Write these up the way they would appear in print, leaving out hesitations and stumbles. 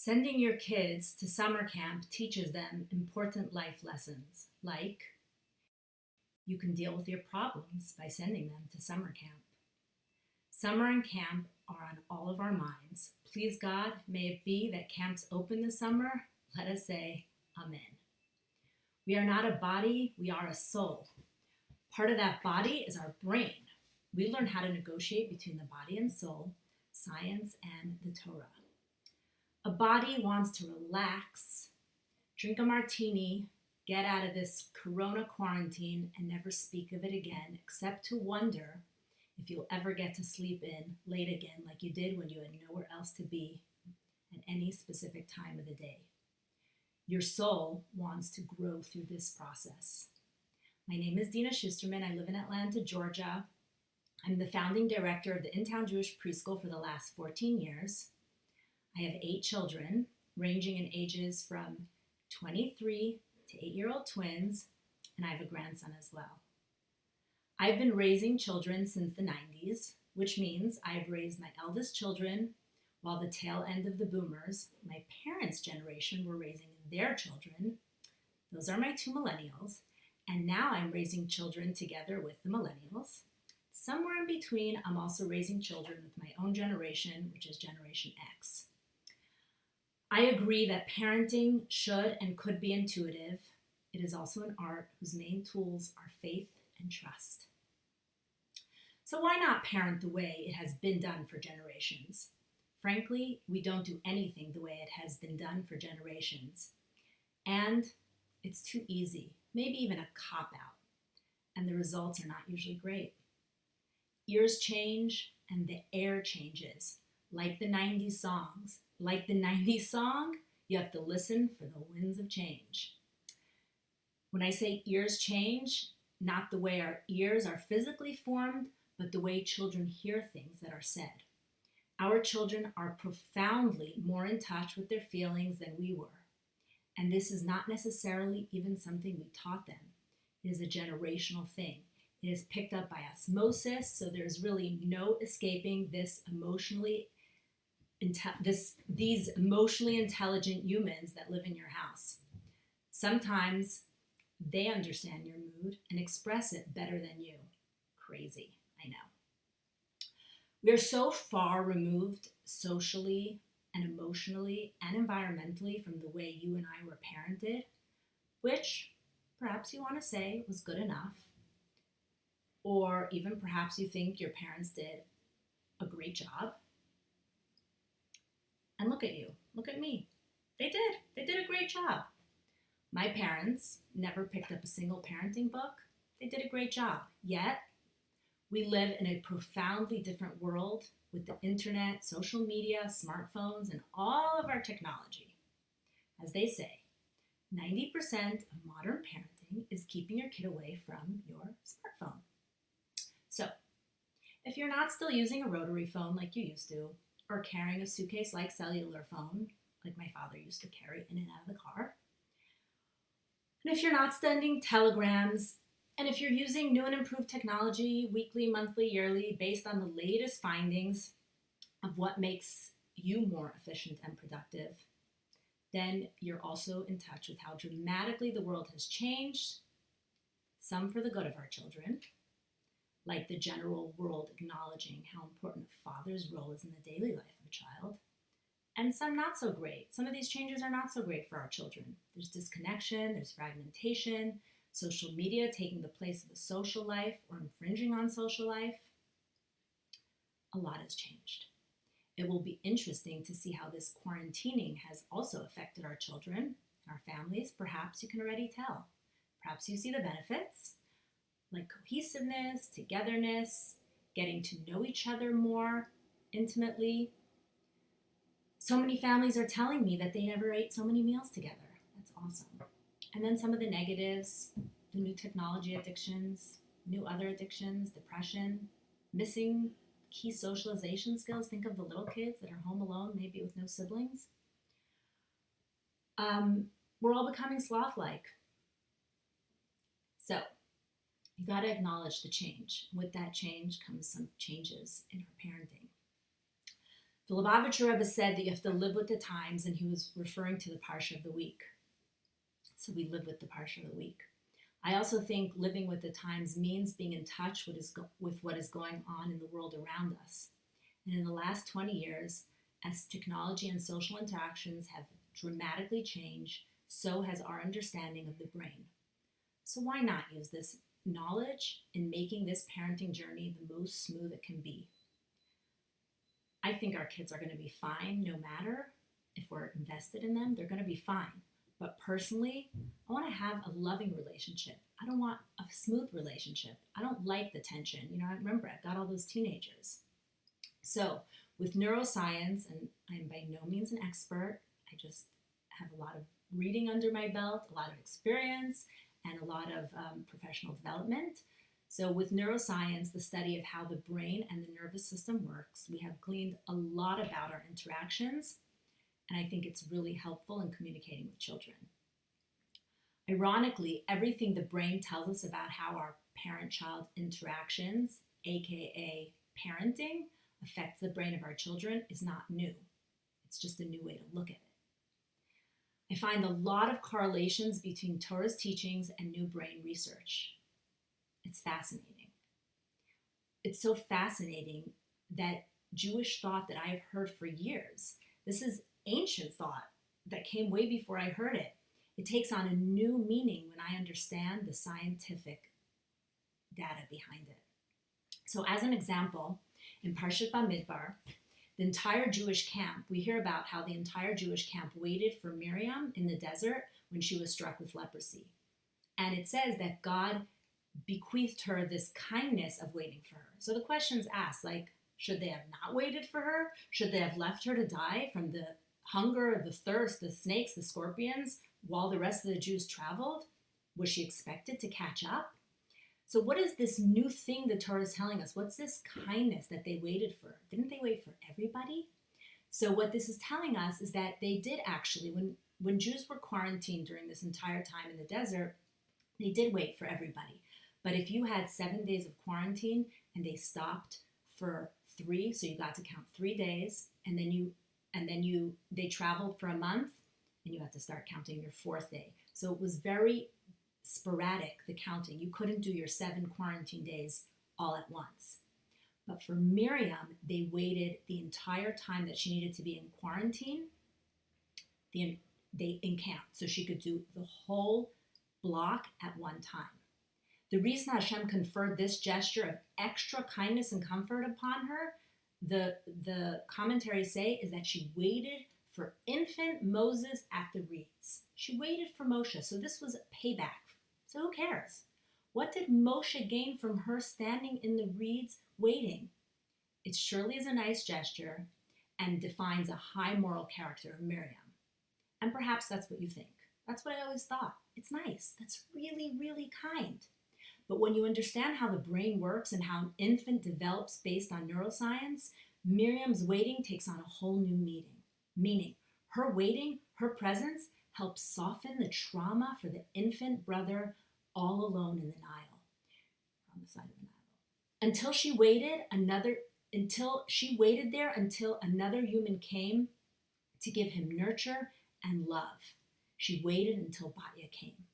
Sending your kids to summer camp teaches them important life lessons, like you can deal with your problems by sending them to summer camp. Summer and camp are on all of our minds. Please God, may it be that camps open this summer. Let us say amen. We are not a body, we are a soul. Part of that body is our brain. We learn how to negotiate between the body and soul, science and the Torah. A body wants to relax, drink a martini, get out of this corona quarantine, and never speak of it again, except to wonder if you'll ever get to sleep in late again like you did when you had nowhere else to be at any specific time of the day. Your soul wants to grow through this process. My name is Dena Schusterman. I live in Atlanta, Georgia. I'm the founding director of the In-Town Jewish Preschool for the last 14 years. I have 8 children, ranging in ages from 23 to 8-year-old twins, and I have a grandson as well. I've been raising children since the 90s, which means I've raised my eldest children while the tail end of the boomers, my parents' generation, were raising their children. Those are my 2 millennials, and now I'm raising children together with the millennials. Somewhere in between, I'm also raising children with my own generation, which is Generation X. I agree that parenting should and could be intuitive. It is also an art whose main tools are faith and trust. So why not parent the way it has been done for generations? Frankly, we don't do anything the way it has been done for generations. And it's too easy, maybe even a cop-out. And the results are not usually great. Ears change and the air changes, like the 90s songs. Like the 90s song, you have to listen for the winds of change. When I say ears change, not the way our ears are physically formed, but the way children hear things that are said. Our children are profoundly more in touch with their feelings than we were. And this is not necessarily even something we taught them. It is a generational thing. It is picked up by osmosis, so there's really no escaping these emotionally intelligent humans that live in your house. Sometimes they understand your mood and express it better than you. Crazy, I know. We are so far removed socially and emotionally and environmentally from the way you and I were parented, which perhaps you want to say was good enough, or even perhaps you think your parents did a great job. And look at you, look at me. They did a great job. My parents never picked up a single parenting book. They did a great job. Yet, we live in a profoundly different world with the internet, social media, smartphones, and all of our technology. As they say, 90% of modern parenting is keeping your kid away from your smartphone. So, if you're not still using a rotary phone like you used to, or carrying a suitcase-like cellular phone, like my father used to carry in and out of the car, and if you're not sending telegrams, and if you're using new and improved technology weekly, monthly, yearly, based on the latest findings of what makes you more efficient and productive, then you're also in touch with how dramatically the world has changed, some for the good of our children, like the general world acknowledging how important a father's role is in the daily life of a child, and some not so great. Some of these changes are not so great for our children. There's disconnection, there's fragmentation, social media taking the place of the social life or infringing on social life. A lot has changed. It will be interesting to see how this quarantining has also affected our children, our families. Perhaps you can already tell. Perhaps you see the benefits, like cohesiveness, togetherness, getting to know each other more intimately. So many families are telling me that they never ate so many meals together. That's awesome. And then some of the negatives, the new technology addictions, new other addictions, depression, missing key socialization skills. Think of the little kids that are home alone, maybe with no siblings. We're all becoming sloth-like. So you got to acknowledge the change. With that change comes some changes in our parenting. The Lubavitcher Rebbe said that you have to live with the times, and he was referring to the Parsha of the week. So we live with the Parsha of the week. I also think living with the times means being in touch with what is going on in the world around us. And in the last 20 years, as technology and social interactions have dramatically changed, so has our understanding of the brain. So why not use this knowledge in making this parenting journey the most smooth it can be? I think our kids are going to be fine no matter if we're invested in them. They're going to be fine. But personally, I want to have a loving relationship. I don't want a smooth relationship. I don't like the tension. Remember, I've got all those teenagers. So with neuroscience, and I'm by no means an expert, I just have a lot of reading under my belt, a lot of experience, and a lot of professional development. So with neuroscience, the study of how the brain and the nervous system works, we have gleaned a lot about our interactions, and I think it's really helpful in communicating with children. Ironically, everything the brain tells us about how our parent-child interactions, aka parenting, affects the brain of our children is not new. It's just a new way to look at it. I find a lot of correlations between Torah's teachings and new brain research. It's fascinating. It's so fascinating that Jewish thought that I have heard for years, this is ancient thought that came way before I heard it. It takes on a new meaning when I understand the scientific data behind it. So as an example, in Parshat Bamidbar, the entire Jewish camp, we hear about how the entire Jewish camp waited for Miriam in the desert when she was struck with leprosy. And it says that God bequeathed her this kindness of waiting for her. So the question's asked, should they have not waited for her? Should they have left her to die from the hunger, the thirst, the snakes, the scorpions, while the rest of the Jews traveled? Was she expected to catch up? So what is this new thing the Torah is telling us? What's this kindness that they waited for? Didn't they wait for everybody? So what this is telling us is that they did actually, when Jews were quarantined during this entire time in the desert, they did wait for everybody. But if you had 7 days of quarantine and they stopped for 3, so you got to count 3 days, and then they traveled for a month, and you had to start counting your 4th day. So it was very sporadic, the counting. You couldn't do your 7 quarantine days all at once. But for Miriam, they waited the entire time that she needed to be in quarantine. They encamped, so she could do the whole block at one time. The reason Hashem conferred this gesture of extra kindness and comfort upon her, the commentaries say, is that she waited for infant Moses at the reeds. She waited for Moshe, so this was a payback. So who cares? What did Moshe gain from her standing in the reeds waiting? It surely is a nice gesture and defines a high moral character of Miriam. And perhaps that's what you think. That's what I always thought. It's nice. That's really, really kind. But when you understand how the brain works and how an infant develops based on neuroscience, Miriam's waiting takes on a whole new meaning. Her waiting, her presence, helps soften the trauma for the infant brother all alone in the Nile, on the side of the Nile. Until she waited there until another human came to give him nurture and love. She waited until Batya came.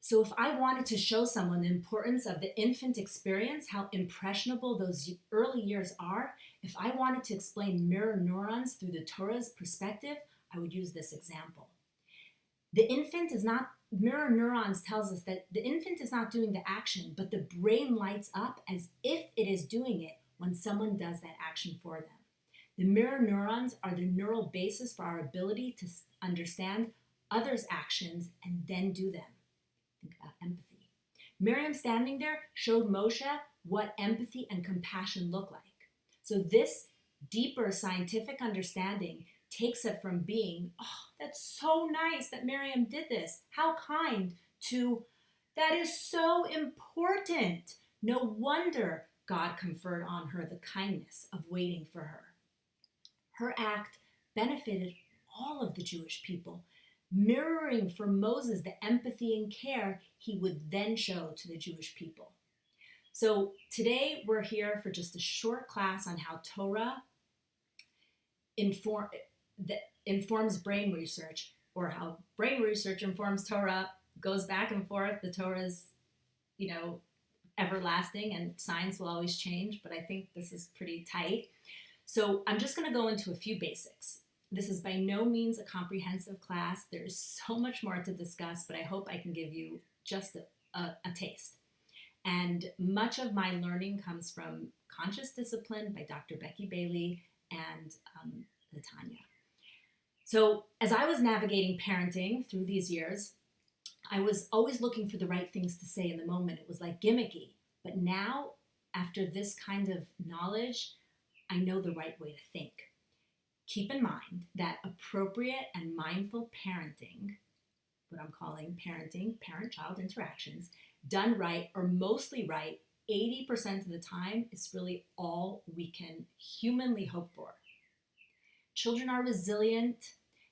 So if I wanted to show someone the importance of the infant experience, how impressionable those early years are, if I wanted to explain mirror neurons through the Torah's perspective, I would use this example. Mirror neurons tells us that the infant is not doing the action, but the brain lights up as if it is doing it when someone does that action for them. The mirror neurons are the neural basis for our ability to understand others' actions and then do them. Think about empathy. Miriam standing there showed Moshe what empathy and compassion look like. So this deeper scientific understanding takes it from being, oh, that's so nice that Miriam did this, how kind, to that is so important. No wonder God conferred on her the kindness of waiting for her. Her act benefited all of the Jewish people, mirroring for Moses the empathy and care he would then show to the Jewish people. So today we're here for just a short class on how Torah informs brain research, or how brain research informs Torah, goes back and forth. The Torah is, everlasting, and science will always change, but I think this is pretty tight. So I'm just going to go into a few basics. This is by no means a comprehensive class. There's so much more to discuss, but I hope I can give you just a taste. And much of my learning comes from Conscious Discipline by Dr. Becky Bailey and Tanya. So as I was navigating parenting through these years, I was always looking for the right things to say in the moment. It was like gimmicky. But now, after this kind of knowledge, I know the right way to think. Keep in mind that appropriate and mindful parenting, what I'm calling parenting, parent-child interactions, done right or mostly right, 80% of the time is really all we can humanly hope for. Children are resilient.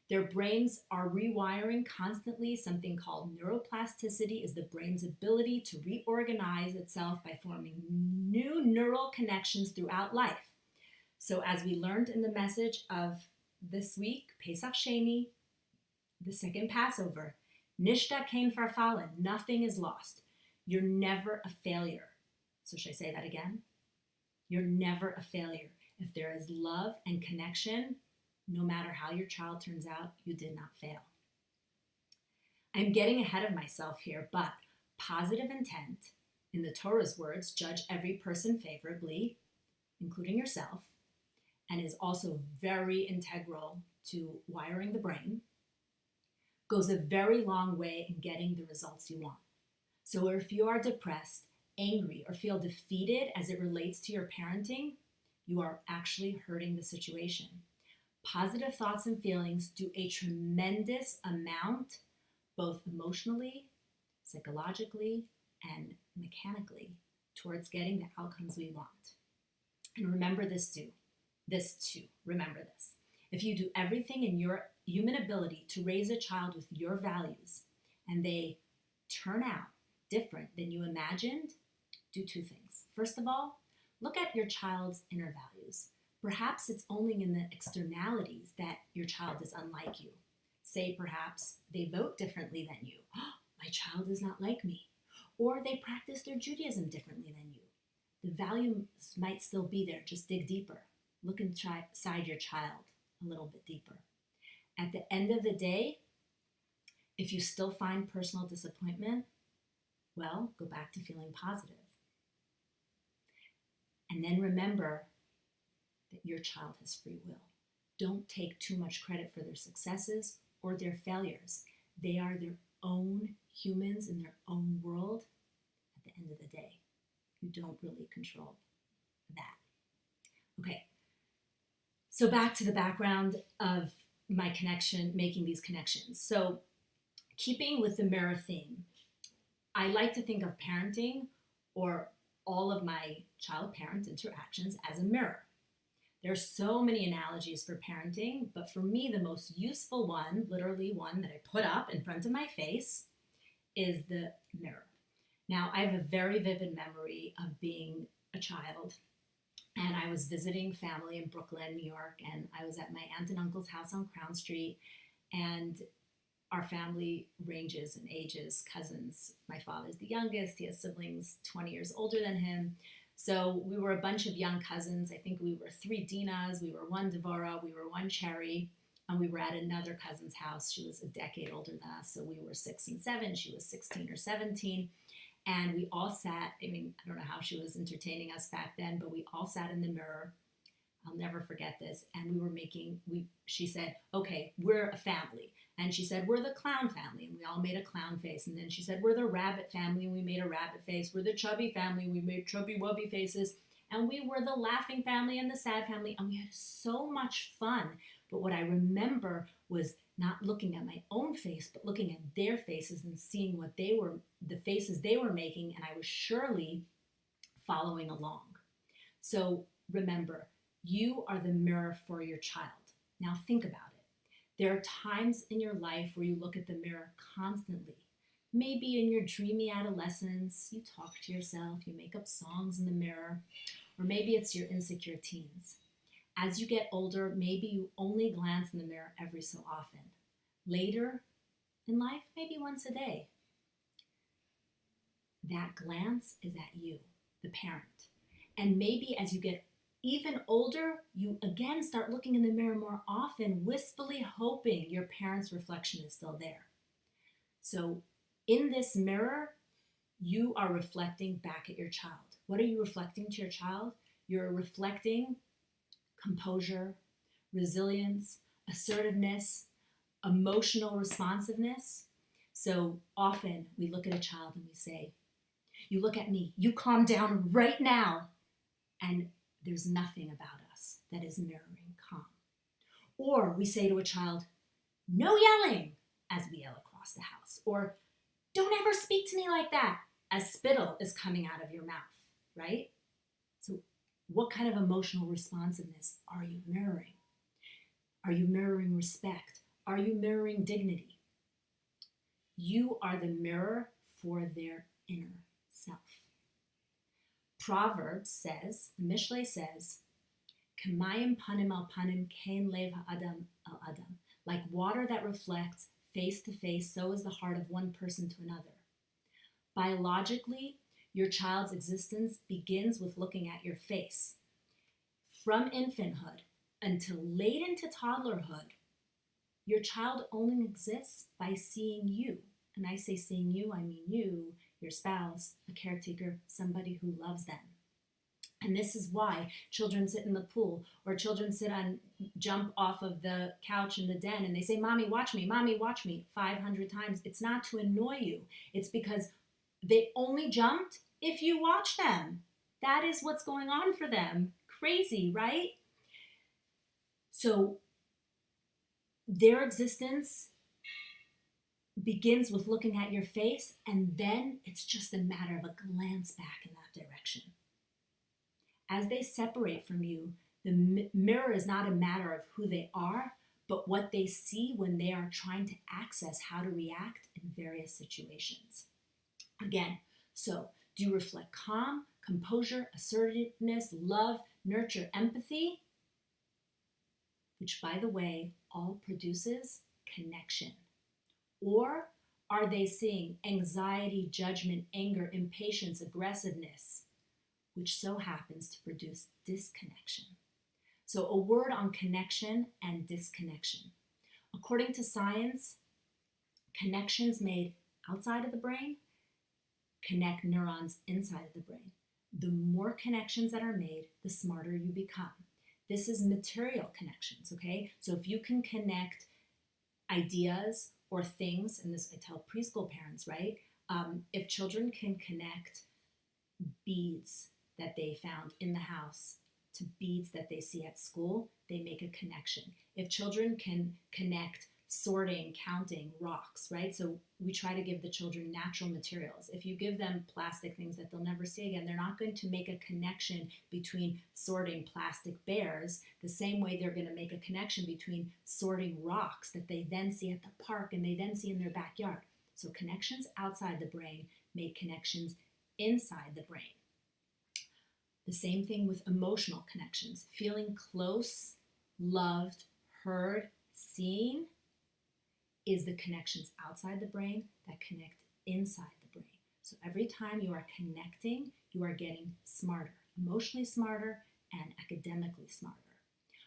Their brains are rewiring constantly. Something called neuroplasticity is the brain's ability to reorganize itself by forming new neural connections throughout life. So as we learned in the message of this week, Pesach Sheni, the second Passover, Nishta Kain Farfallen, nothing is lost. You're never a failure. So should I say that again? You're never a failure. If there is love and connection, no matter how your child turns out, you did not fail. I'm getting ahead of myself here, but positive intent, in the Torah's words, judge every person favorably, including yourself, and is also very integral to wiring the brain, goes a very long way in getting the results you want. So if you are depressed, angry, or feel defeated as it relates to your parenting, you are actually hurting the situation. Positive thoughts and feelings do a tremendous amount, both emotionally, psychologically, and mechanically, towards getting the outcomes we want. And remember this too. Remember this. If you do everything in your human ability to raise a child with your values, and they turn out different than you imagined, do two things. First of all, look at your child's inner values. Perhaps it's only in the externalities that your child is unlike you. Say perhaps they vote differently than you. Oh, my child is not like me. Or they practice their Judaism differently than you. The values might still be there, just dig deeper. Look inside your child a little bit deeper. At the end of the day, if you still find personal disappointment, well, go back to feeling positive. And then remember that your child has free will. Don't take too much credit for their successes or their failures. They are their own humans in their own world at the end of the day. You don't really control that. Okay, so back to the background of my connection, making these connections. So keeping with the mirror theme, I like to think of parenting or all of my child-parent interactions as a mirror. There are so many analogies for parenting, but for me, the most useful one, literally one that I put up in front of my face, is the mirror. Now, I have a very vivid memory of being a child, and I was visiting family in Brooklyn, New York, and I was at my aunt and uncle's house on Crown Street, and our family ranges in ages, cousins. My father's the youngest. He has siblings 20 years older than him. So we were a bunch of young cousins. I think we were 3 Denas, we were 1 Devora, we were 1 Cherry, and we were at another cousin's house. She was a decade older than us, so we were 6 and 7. She was 16 or 17. And we all sat, I don't know how she was entertaining us back then, but we all sat in the mirror. I'll never forget this. And she said, okay, we're a family. And she said, we're the clown family. And we all made a clown face. And then she said, we're the rabbit family. And we made a rabbit face. We're the chubby family. And we made chubby wubby faces. And we were the laughing family and the sad family. And we had so much fun. But what I remember was not looking at my own face, but looking at their faces and seeing the faces they were making. And I was surely following along. So remember, you are the mirror for your child. Now think about it. There are times in your life where you look at the mirror constantly. Maybe in your dreamy adolescence, you talk to yourself, you make up songs in the mirror, or maybe it's your insecure teens. As you get older, maybe you only glance in the mirror every so often. Later in life, maybe once a day. That glance is at you, the parent. And maybe as you get even older, you again start looking in the mirror more often, wistfully hoping your parent's reflection is still there. So in this mirror, you are reflecting back at your child. What are you reflecting to your child? You're reflecting composure, resilience, assertiveness, emotional responsiveness. So often we look at a child and we say, you look at me, you calm down right now. And there's nothing about us that is mirroring calm. Or we say to a child, no yelling, as we yell across the house. Or don't ever speak to me like that, as spittle is coming out of your mouth, right? So what kind of emotional responsiveness are you mirroring? Are you mirroring respect? Are you mirroring dignity? You are the mirror for their inner self. Proverbs says, the Mishlei says, K'mayim panim al panim kein lev ha'adam al adam. Like water that reflects face to face, so is the heart of one person to another. Biologically, your child's existence begins with looking at your face. From infanthood until late into toddlerhood, your child only exists by seeing you. And I say seeing you, I mean you, your spouse, a caretaker, somebody who loves them. And this is why children sit in the pool, or children jump off of the couch in the den and they say, Mommy, watch me, 500 times. It's not to annoy you. It's because they only jumped if you watch them. That is what's going on for them. Crazy, right? So their existence begins with looking at your face, and then it's just a matter of a glance back in that direction. As they separate from you, the mirror is not a matter of who they are, but what they see when they are trying to access how to react in various situations. Again, so do you reflect calm, composure, assertiveness, love, nurture, empathy? Which, by the way, all produces connection. Or are they seeing anxiety, judgment, anger, impatience, aggressiveness, which so happens to produce disconnection? So a word on connection and disconnection. According to science, connections made outside of the brain connect neurons inside of the brain. The more connections that are made, the smarter you become. This is material connections, okay? So if you can connect ideas or things, and this I tell preschool parents, right? If children can connect beads that they found in the house to beads that they see at school, they make a connection. If children can connect sorting, counting, rocks, right? So we try to give the children natural materials. If you give them plastic things that they'll never see again, they're not going to make a connection between sorting plastic bears the same way they're going to make a connection between sorting rocks that they then see at the park and they then see in their backyard. So connections outside the brain make connections inside the brain. The same thing with emotional connections. Feeling close, loved, heard, seen is the connections outside the brain that connect inside the brain. So every time you are connecting, you are getting smarter, emotionally smarter and academically smarter.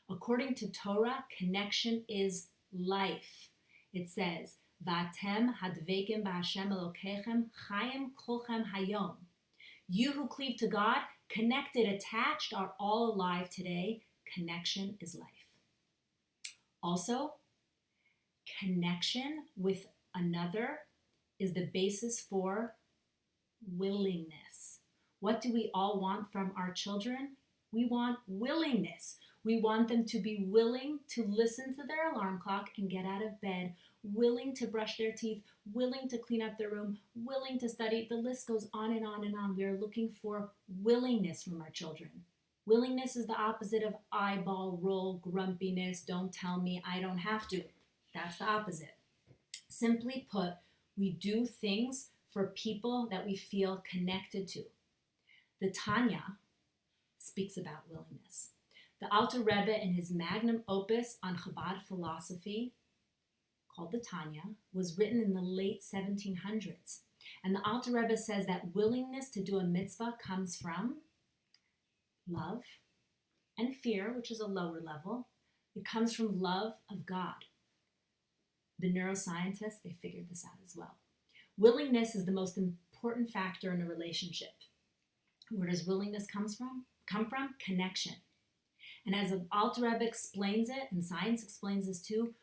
According to Torah, connection is life. It says, Vatem hadvekim ba'Hashem Elokechem chayim kolchem hayom. You who cleave to God, connected, attached, are all alive today. Connection is life. Also, connection with another is the basis for willingness. What do we all want from our children? We want willingness. We want them to be willing to listen to their alarm clock and get out of bed, willing to brush their teeth, willing to clean up their room, willing to study. The list goes on and on and on. We are looking for willingness from our children. Willingness is the opposite of eyeball roll, grumpiness, don't tell me, I don't have to. That's the opposite. Simply put, We do things for people that we feel connected to. The Tanya speaks about willingness. The Alter Rebbe, in his magnum opus on Chabad philosophy, called the Tanya, was written in the late 1700s. And the Alter Rebbe says that willingness to do a mitzvah comes from love and fear, which is a lower level. It comes from love of God. The neuroscientists, they figured this out as well. Willingness is the most important factor in a relationship. Where does willingness come from? Connection. And as Alter Rebbe explains it, and science explains this too,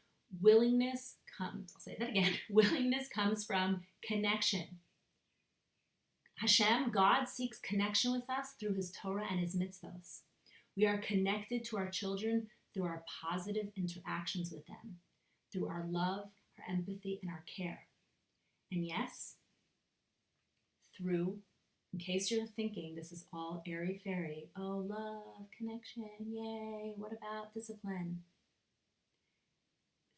willingness comes from connection. Hashem, God, seeks connection with us through his Torah and his mitzvos. We are connected to our children through our positive interactions with them, through our love, our empathy, and our care. And yes, through, in case you're thinking this is all airy-fairy, oh, love, connection, yay, what about discipline?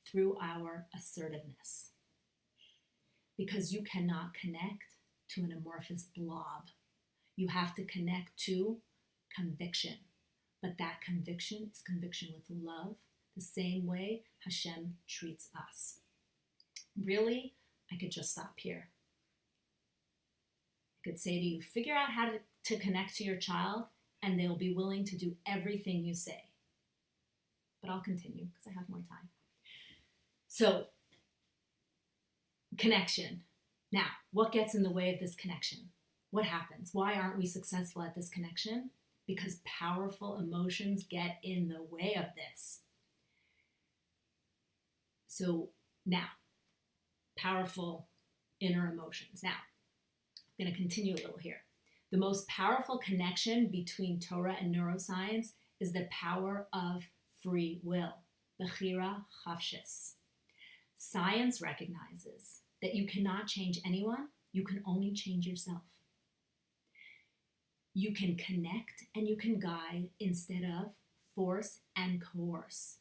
Through our assertiveness. Because you cannot connect to an amorphous blob. You have to connect to conviction. But that conviction is conviction with love, the same way Hashem treats us. Really, I could just stop here. I could say to you, figure out how to connect to your child, and they'll be willing to do everything you say. But I'll continue because I have more time. So, connection. Now, what gets in the way of this connection? What happens? Why aren't we successful at this connection? Because powerful emotions get in the way of this. So now, powerful inner emotions. Now, I'm going to continue a little here. The most powerful connection between Torah and neuroscience is the power of free will, Bechira Chavshis. Science recognizes that you cannot change anyone, you can only change yourself. You can connect and you can guide instead of force and coerce.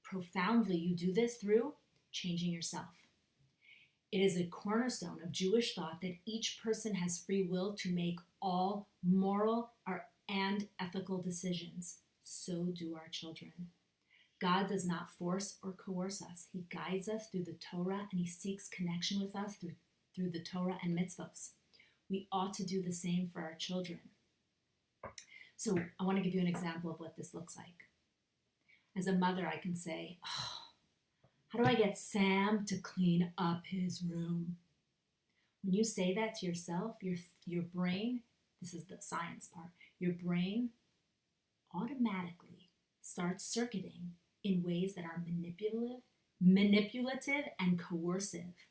Profoundly, you do this through changing yourself. It is a cornerstone of Jewish thought that each person has free will to make all moral and ethical decisions. So do our children. God does not force or coerce us. He guides us through the Torah and he seeks connection with us through the Torah and mitzvos. We ought to do the same for our children. So I want to give you an example of what this looks like. As a mother, I can say, how do I get Sam to clean up his room? When you say that to yourself, your brain, this is the science part, your brain automatically starts circuiting in ways that are manipulative and coercive.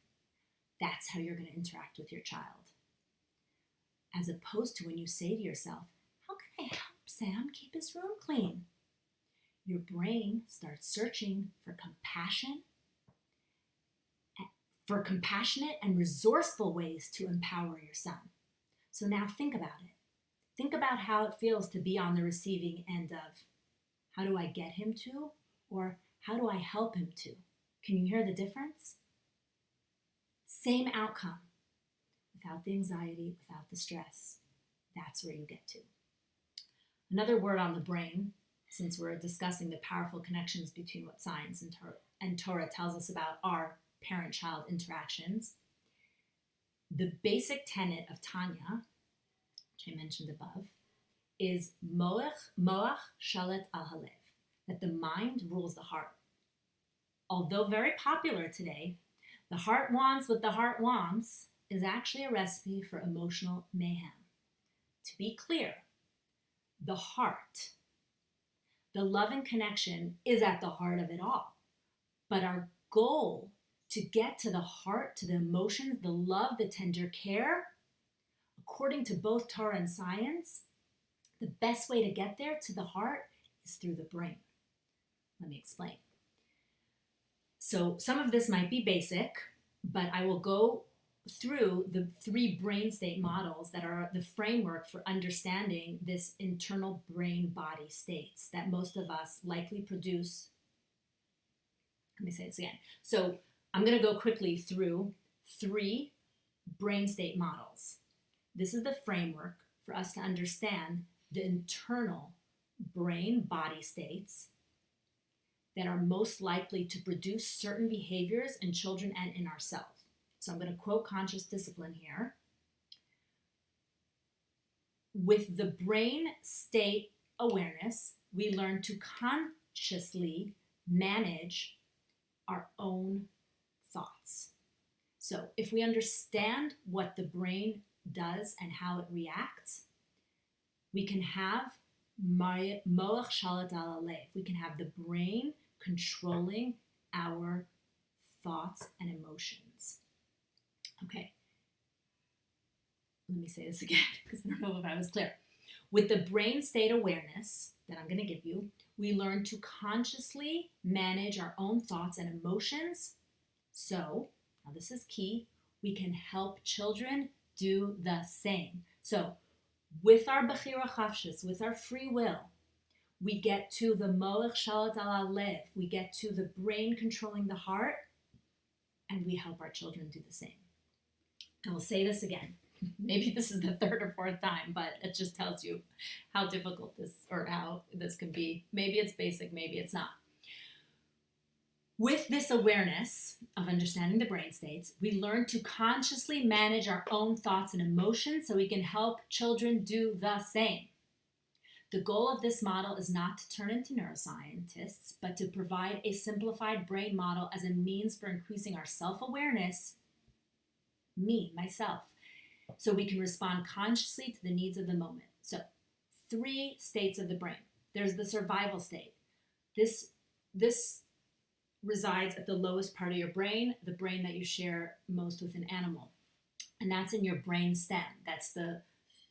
That's how you're going to interact with your child. As opposed to when you say to yourself, how can I help Sam keep his room clean? Your brain starts searching for compassionate and resourceful ways to empower your son. So now think about it. Think about how it feels to be on the receiving end of, how do I get him to, or how do I help him to? Can you hear the difference? Same outcome, without the anxiety, without the stress. That's where you get to. Another word on the brain, since we're discussing the powerful connections between what science and Torah tells us about our parent-child interactions. The basic tenet of Tanya, which I mentioned above, is moach shalet al halev, that the mind rules the heart. Although very popular today, the heart wants what the heart wants is actually a recipe for emotional mayhem. To be clear, the heart, the love and connection is at the heart of it all. But our goal to get to the heart, to the emotions, the love, the tender care, according to both Torah and science, the best way to get there to the heart is through the brain. Let me explain. So some of this might be basic, but I will go through the 3 brain state models that are the framework for understanding this internal brain-body states that most of us likely produce. Let me say this again. So I'm going to go quickly through 3 brain state models. This is the framework for us to understand the internal brain-body states that are most likely to produce certain behaviors in children and in ourselves. So I'm going to quote Conscious Discipline here. With the brain state awareness, we learn to consciously manage our own thoughts. So if we understand what the brain does and how it reacts, we can have moach shalat al halev. We can have the brain controlling our thoughts and emotions. Okay, let me say this again because I don't know if I was clear. With the brain state awareness that I'm going to give you, we learn to consciously manage our own thoughts and emotions. So, now this is key, we can help children do the same. So, with our bechira chafshis, with our free will, we get to the moach shalat al halev, we get to the brain controlling the heart, and we help our children do the same. I will say this again. Maybe this is the 3rd or 4th time, but it just tells you how difficult this, or how this can be. Maybe it's basic, maybe it's not. With this awareness of understanding the brain states, we learn to consciously manage our own thoughts and emotions so we can help children do the same. The goal of this model is not to turn into neuroscientists, but to provide a simplified brain model as a means for increasing our self-awareness, me, myself, so we can respond consciously to the needs of the moment. So, 3 states of the brain. There's the survival state. This resides at the lowest part of your brain, the brain that you share most with an animal. And that's in your brain stem. That's the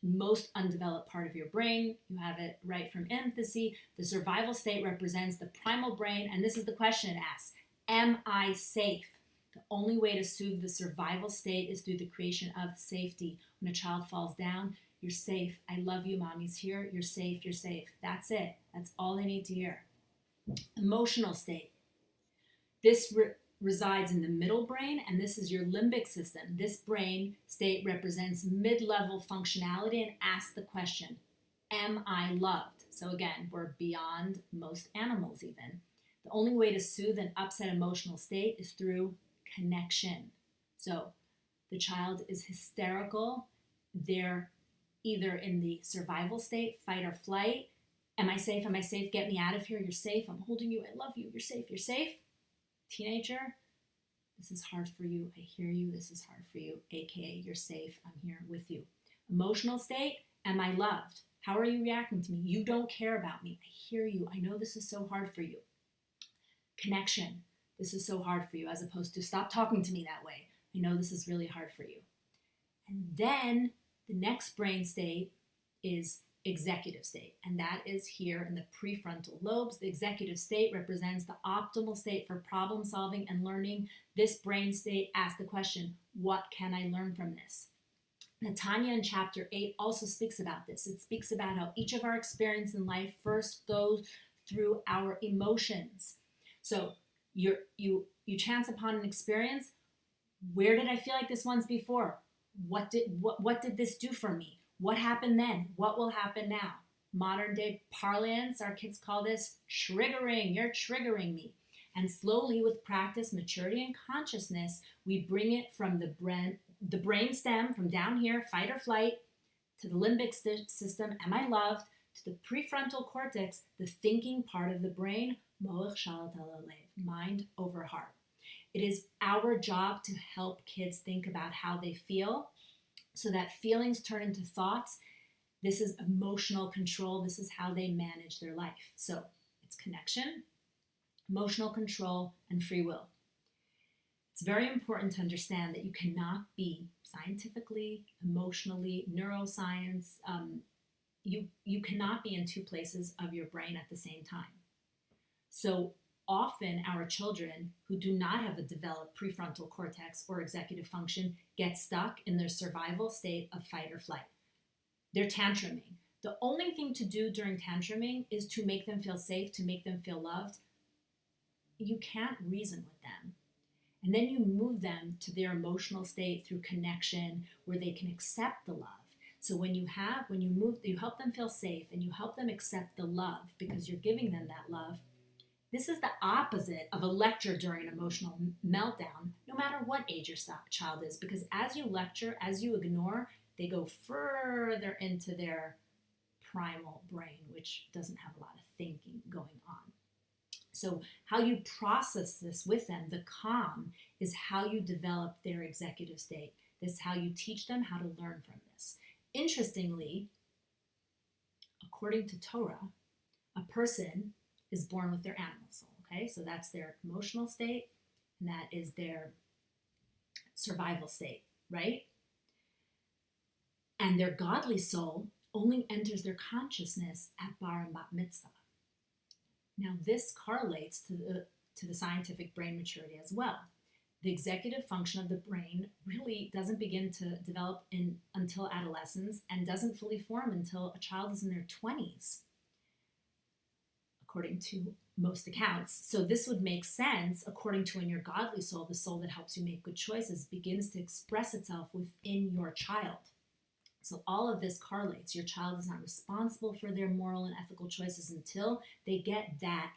most undeveloped part of your brain. You have it right from infancy. The survival state represents the primal brain, and this is the question it asks: am I safe? The only way to soothe the survival state is through the creation of safety. When a child falls down, you're safe. I love you, mommy's here. You're safe, you're safe. That's it. That's all they need to hear. Emotional state. This resides in the middle brain, and this is your limbic system. This brain state represents mid-level functionality and asks the question, am I loved? So again, we're beyond most animals even. The only way to soothe an upset emotional state is through connection. So the child is hysterical. They're either in the survival state, fight or flight. Am I safe? Am I safe? Get me out of here. You're safe. I'm holding you. I love you. You're safe. You're safe. Teenager, this is hard for you. I hear you. This is hard for you. AKA, you're safe. I'm here with you. Emotional state, am I loved? How are you reacting to me? You don't care about me. I hear you. I know this is so hard for you. Connection, this is so hard for you, as opposed to stop talking to me that way. I know this is really hard for you. And then the next brain state is executive state, and that is here in the prefrontal lobes. The executive state represents the optimal state for problem solving and learning. This brain state asks the question, what can I learn from this? Tanya in chapter 8 also speaks about this. It speaks about how each of our experience in life first goes through our emotions. So you chance upon an experience. Where did I feel like this once before? What did this do for me? What happened then? What will happen now? Modern day parlance, our kids call this triggering. You're triggering me. And slowly, with practice, maturity, and consciousness, we bring it from the brain stem, from down here, fight or flight, to the limbic system, am I loved, to the prefrontal cortex, the thinking part of the brain, moach shalat al halev, mind over heart. It is our job to help kids think about how they feel so that feelings turn into thoughts. This is emotional control. This is how they manage their life. So it's connection, emotional control, and free will. It's very important to understand that you cannot be scientifically, emotionally, neuroscience, you cannot be in 2 places of your brain at the same time. So often our children who do not have a developed prefrontal cortex or executive function get stuck in their survival state of fight or flight. They're tantruming. The only thing to do during tantruming is to make them feel safe, to make them feel loved. You can't reason with them. And then you move them to their emotional state through connection where they can accept the love. So when you help them feel safe and you help them accept the love because you're giving them that love. This is the opposite of a lecture during an emotional meltdown, no matter what age your child is, because as you lecture, as you ignore, they go further into their primal brain, which doesn't have a lot of thinking going on. So how you process this with them, the calm, is how you develop their executive state. This is how you teach them how to learn from this. Interestingly, according to Torah, a person is born with their animal soul, okay? So that's their emotional state, and that is their survival state, right? And their godly soul only enters their consciousness at bar and bat mitzvah. Now, this correlates to the scientific brain maturity as well. The executive function of the brain really doesn't begin to develop until adolescence and doesn't fully form until a child is in their 20s, according to most accounts. So this would make sense according to when your godly soul, the soul that helps you make good choices, begins to express itself within your child. So all of this correlates. Your child is not responsible for their moral and ethical choices until they get that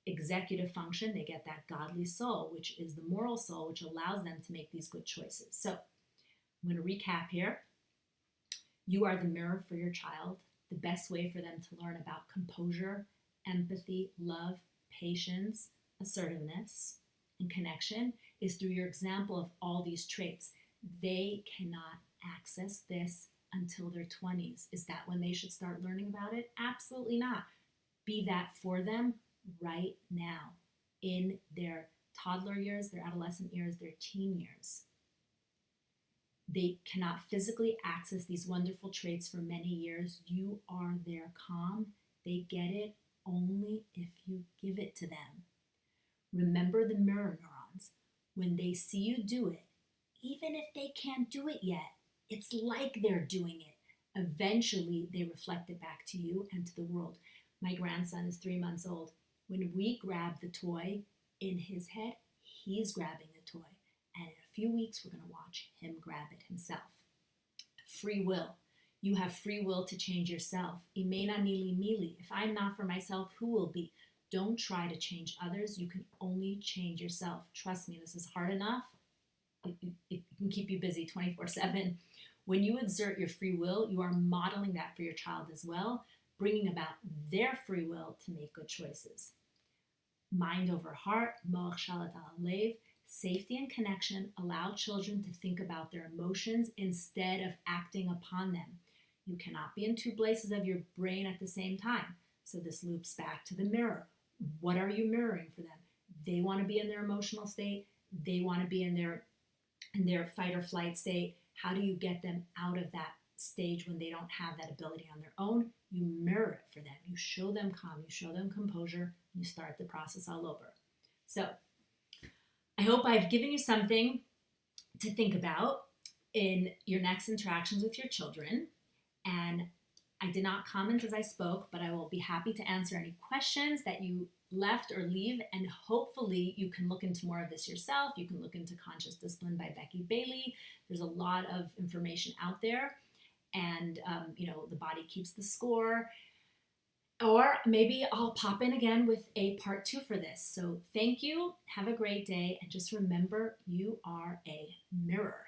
executive function, they get that godly soul, which is the moral soul, which allows them to make these good choices. So I'm going to recap here. You are the mirror for your child. The best way for them to learn about composure, empathy, love, patience, assertiveness, and connection is through your example of all these traits. They cannot access this until their 20s. Is that when they should start learning about it? Absolutely not. Be that for them right now, in their toddler years, their adolescent years, their teen years. They cannot physically access these wonderful traits for many years. You are their calm. They get it only if you give it to them. Remember the mirror neurons. When they see you do it, even if they can't do it yet, it's like they're doing it. Eventually, they reflect it back to you and to the world. My grandson is 3 months old. When we grab the toy in his head, he's grabbing the toy. And in a few weeks, we're going to watch him grab it himself. Free will. You have free will to change yourself. Imena nili mili. If I'm not for myself, who will be? Don't try to change others. You can only change yourself. Trust me, this is hard enough. It can keep you busy 24/7. When you exert your free will, you are modeling that for your child as well, bringing about their free will to make good choices. Mind over heart, moach shalat al lev, safety and connection allow children to think about their emotions instead of acting upon them. You cannot be in two places of your brain at the same time. So this loops back to the mirror. What are you mirroring for them? They want to be in their emotional state. They want to be in their fight or flight state. How do you get them out of that stage when they don't have that ability on their own? You mirror it for them. You show them calm. You show them composure. And you start the process all over. So I hope I've given you something to think about in your next interactions with your children. And I did not comment as I spoke, but I will be happy to answer any questions that you left or leave, and hopefully you can look into more of this yourself. You can look into Conscious Discipline by Becky Bailey. There's a lot of information out there, and the body keeps the score. Or maybe I'll pop in again with a part 2 for this. So thank you, have a great day, and just remember, you are a mirror.